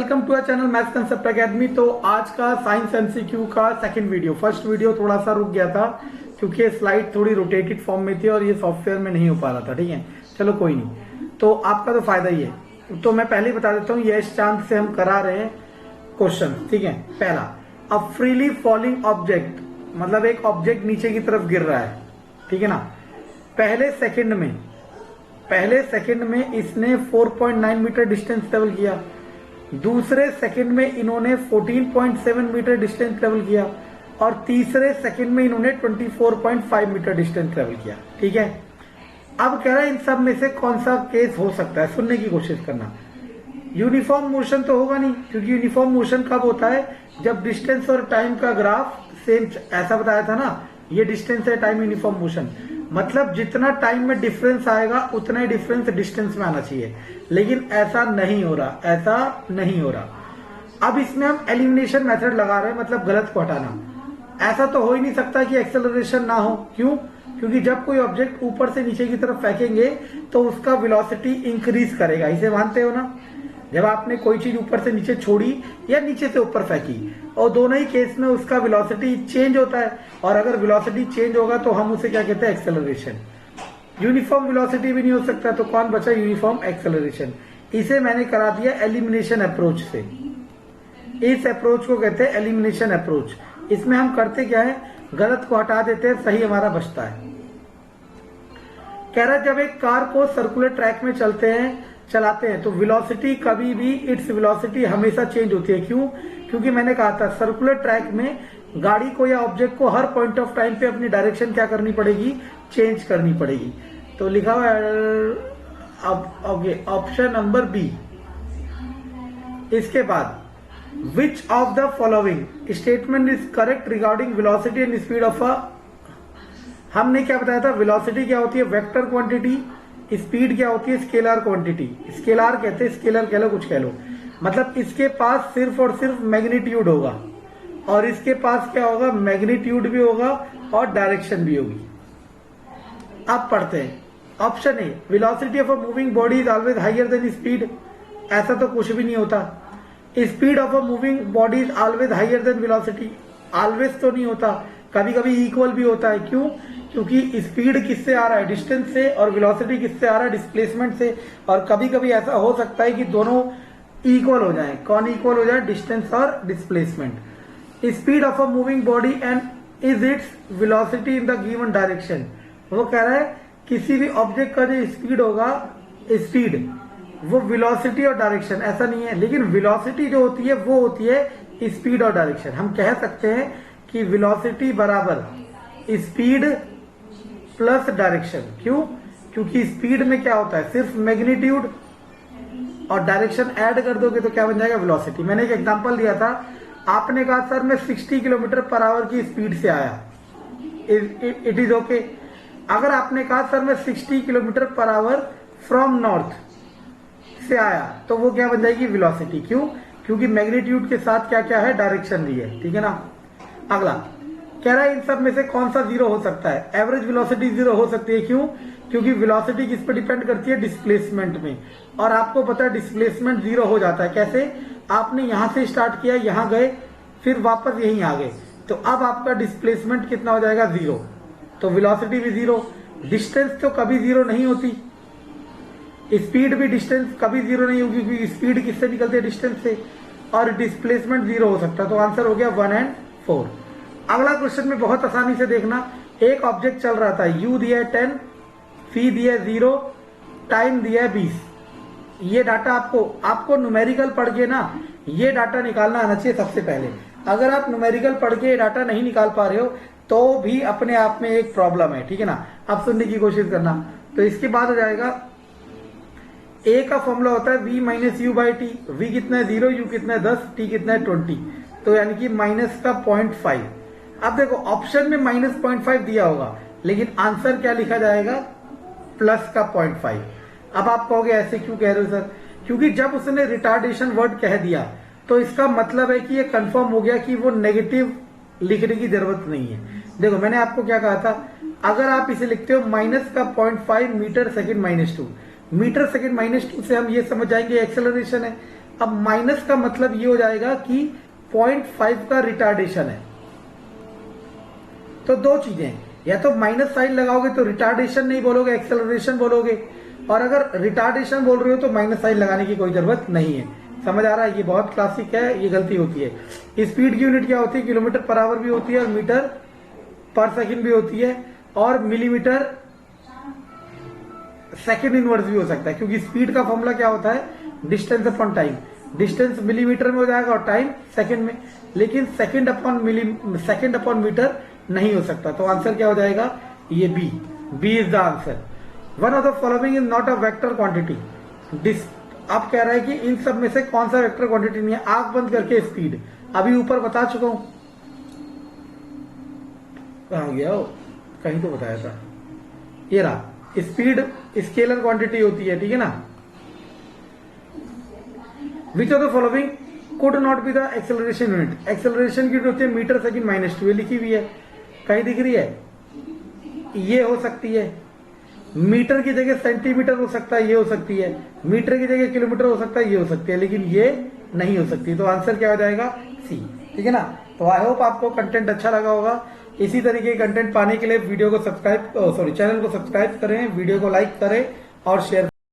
Welcome to our channel maths concept academy. तो आज का साइंस एमसीक्यू का सेकंड वीडियो, फर्स्ट वीडियो थोड़ा सा रुक गया था क्योंकि स्लाइड थोड़ी रोटेटेड फॉर्म में थी और ये सॉफ्टवेयर में नहीं हो पा रहा था। ठीक है, चलो कोई नहीं, तो आपका तो फायदा ही है। तो मैं पहले ही बता देता हूँ, यश चांद से हम करा रहे हैं क्वेश्चन। ठीक है, पहला, अ फ्रीली फॉलिंग ऑब्जेक्ट, मतलब एक ऑब्जेक्ट नीचे की तरफ गिर रहा है। ठीक है ना, पहले सेकंड में इसने 4.9 मीटर डिस्टेंस ट्रेवल किया, दूसरे सेकंड में इन्होंने 14.7 मीटर डिस्टेंस ट्रेवल किया और तीसरे सेकंड में इन्होंने 24.5 मीटर डिस्टेंस ट्रेवल किया। ठीक है, अब कह रहा है इन सब में से कौन सा केस हो सकता है, सुनने की कोशिश करना। यूनिफॉर्म मोशन तो होगा नहीं, क्योंकि यूनिफॉर्म मोशन कब होता है, जब डिस्टेंस और टाइम का ग्राफ सेम, ऐसा बताया था ना, ये डिस्टेंस है टाइम यूनिफॉर्म मोशन, मतलब जितना टाइम में डिफरेंस आएगा उतना ही डिफरेंस डिस्टेंस में आना चाहिए, लेकिन ऐसा नहीं हो रहा। अब इसमें हम एलिमिनेशन मेथड लगा रहे हैं, मतलब गलत को हटाना। ऐसा तो हो ही नहीं सकता कि एक्सेलरेशन ना हो। क्यों? क्योंकि जब कोई ऑब्जेक्ट ऊपर से नीचे की तरफ फेंकेंगे तो उसका वेलोसिटी इंक्रीज करेगा, इसे मानते हो ना। जब आपने कोई चीज ऊपर से नीचे छोड़ी या नीचे से ऊपर फेंकी, और दोनों ही केस में उसका वेलोसिटी चेंज होता है, और अगर वेलोसिटी चेंज होगा तो हम उसे क्या कहते हैं, एक्सेलरेशन। यूनिफॉर्म वेलोसिटी भी नहीं हो सकता, तो कौन बचा, यूनिफॉर्म एक्सेलरेशन। इसे मैंने करा दिया एलिमिनेशन अप्रोच से। इस अप्रोच को कहते हैं एलिमिनेशन अप्रोच। इसमें हम करते क्या है, गलत को हटा देते हैं, सही हमारा बचता है। कह रहा है जब एक कार को सर्कुलर ट्रैक में चलाते हैं तो वेलोसिटी कभी भी, इट्स वेलोसिटी हमेशा चेंज होती है। क्यों? क्योंकि मैंने कहा था सर्कुलर ट्रैक में गाड़ी को या ऑब्जेक्ट को हर पॉइंट ऑफ टाइम पे अपनी डायरेक्शन क्या करनी पड़ेगी, चेंज करनी पड़ेगी। तो लिखा हुआ है ऑप्शन नंबर बी। इसके बाद, which of the following statement is correct regarding velocity and speed of a, हमने क्या बताया था, वेलोसिटी क्या होती है, वेक्टर क्वांटिटी, स्पीड क्या होती है, स्केलर क्वांटिटी। स्केलर कहते हैं, स्केलर कह लो, कुछ कह लो, मतलब इसके पास सिर्फ और सिर्फ मैग्नीट्यूड होगा और इसके पास क्या होगा, मैग्नीट्यूड भी होगा और डायरेक्शन भी होगी। अब पढ़ते हैं option A, velocity of a moving body is always higher than speed. ऐसा तो कुछ भी नहीं होता। Speed of a moving body is always higher than velocity, always तो नहीं होता, कभी कभी इक्वल भी होता है। क्यों? क्योंकि स्पीड किससे आ रहा है, डिस्टेंस से, और वेलोसिटी किससे आ रहा है, डिस्प्लेसमेंट से। और कभी कभी ऐसा हो सकता है कि दोनों इक्वल हो जाएं। कौन इक्वल हो जाए, डिस्टेंस और displacement. Speed of a moving body and is its velocity in the given direction. वो कह रहा है किसी भी ऑब्जेक्ट का जो स्पीड होगा, स्पीड वो वेलोसिटी और डायरेक्शन, ऐसा नहीं है, लेकिन वेलोसिटी जो होती है वो होती है स्पीड और डायरेक्शन। हम कह सकते हैं कि वेलोसिटी बराबर स्पीड प्लस डायरेक्शन। क्यों? क्योंकि स्पीड में क्या होता है, सिर्फ मैग्नीट्यूड, और डायरेक्शन ऐड कर दोगे तो क्या बन जाएगा, वेलोसिटी। मैंने एक एग्जांपल दिया था, आपने कहा सर मैं 60 किलोमीटर पर आवर की स्पीड से आया, इट इज ओके। अगर आपने कहा सर मैं 60 kilometre per hour from north से आया, तो वो क्या बन जाएगी, वेलोसिटी। क्यों? क्योंकि मैग्नीट्यूड के साथ क्या क्या है, डायरेक्शन भी है। ठीक है ना। अगला कह रहा है इन सब में से कौन सा जीरो हो सकता है, एवरेज वेलोसिटी जीरो हो सकती है। क्यों? क्योंकि वेलोसिटी किस पे डिपेंड करती है, डिस्प्लेसमेंट में, और आपको पता है डिस्प्लेसमेंट जीरो हो जाता है। कैसे? आपने यहां से स्टार्ट किया, यहां गए, फिर वापस यहीं आ गए, तो अब आपका डिस्प्लेसमेंट कितना हो जाएगा, जीरो। तो वेलोसिटी भी जीरो। डिस्टेंस तो कभी जीरो नहीं होती, स्पीड भी, डिस्टेंस कभी जीरो नहीं होगी, क्योंकि स्पीड किससे निकलती है, डिस्टेंस से, और डिस्प्लेसमेंट जीरो हो सकता है। तो आंसर हो गया 1 और 4। अगला क्वेश्चन में बहुत आसानी से देखना, एक ऑब्जेक्ट चल रहा था, u दिया है 10, फी दिया है 0, टाइम दिया है 20। ये डाटा आपको न्यूमेरिकल पढ़ के ना ये डाटा निकालना आना चाहिए सबसे पहले। अगर आप न्यूमेरिकल पढ़ के डाटा नहीं निकाल पा रहे हो तो भी अपने आप में एक प्रॉब्लम है। ठीक है ना। अब सुनने की कोशिश करना। तो इसके बाद हो जाएगा, ए का फॉर्मूला होता है v minus u by t. V कितना है 0, यू कितना है 10, टी कितना है 20, तो यानी कि माइनस का 0.5। अब देखो ऑप्शन में माइनस 0.5 दिया होगा, लेकिन आंसर क्या लिखा जाएगा, प्लस का 0.5। अब आप कहोगे ऐसे क्यों कह रहे हो सर, क्योंकि जब उसने रिटार्डेशन वर्ड कह दिया तो इसका मतलब है कि ये कंफर्म हो गया कि वो नेगेटिव लिखने की जरूरत नहीं है। देखो मैंने आपको क्या कहा था, अगर आप इसे लिखते हो माइनस का 0.5 meter second minus 2, meter second minus 2 से हम ये समझ जाएंगे एक्सेलरेशन है। अब माइनस का मतलब ये हो जाएगा कि 0.5 का रिटार्डेशन है। तो दो चीजें हैं, या तो माइनस साइन लगाओगे तो रिटार्डेशन नहीं बोलोगे, एक्सेलरेशन बोलोगे, और अगर रिटार्डेशन बोल रहे हो तो माइनस साइन लगाने की कोई जरूरत नहीं है। समझ आ रहा है? ये बहुत क्लासिक है, ये गलती होती है। स्पीड की यूनिट क्या होती है? किलोमीटर पर आवर भी होती है और मीटर पर सेकंड भी होती है, और मिलीमीटर सेकंड इनवर्स भी हो सकता है, क्योंकि स्पीड का फॉर्मूला क्या होता है? Distance upon time. Distance millimetre में हो जाएगा और टाइम सेकंड में, लेकिन सेकंड अपॉन मीटर नहीं हो सकता। तो आंसर क्या हो जाएगा? ये B is the answer. One of the following is not a vector quantity. अब कह रहा है कि इन सब में से कौन सा वेक्टर क्वांटिटी नहीं है? आंख बंद करके स्पीड, अभी ऊपर बता चुका हूं, कहां गया हो, कहीं तो बताया था, ये रहा। स्पीड स्केलर क्वांटिटी होती है, ठीक है ना। विच of the following could not be the acceleration unit? Acceleration की यूनिट होती है मीटर सेकंड माइनस 2, लिखी हुई है, कहीं दिख रही है? ये हो सकती है, मीटर की जगह सेंटीमीटर हो सकता है, ये हो सकती है, मीटर की जगह किलोमीटर हो सकता है, ये हो सकती है, लेकिन ये नहीं हो सकती। तो आंसर क्या हो जाएगा? सी, ठीक है ना। तो आई होप आपको कंटेंट अच्छा लगा होगा। इसी तरीके के कंटेंट पाने के लिए वीडियो को चैनल को सब्सक्राइब करें, वीडियो को लाइक करें और शेयर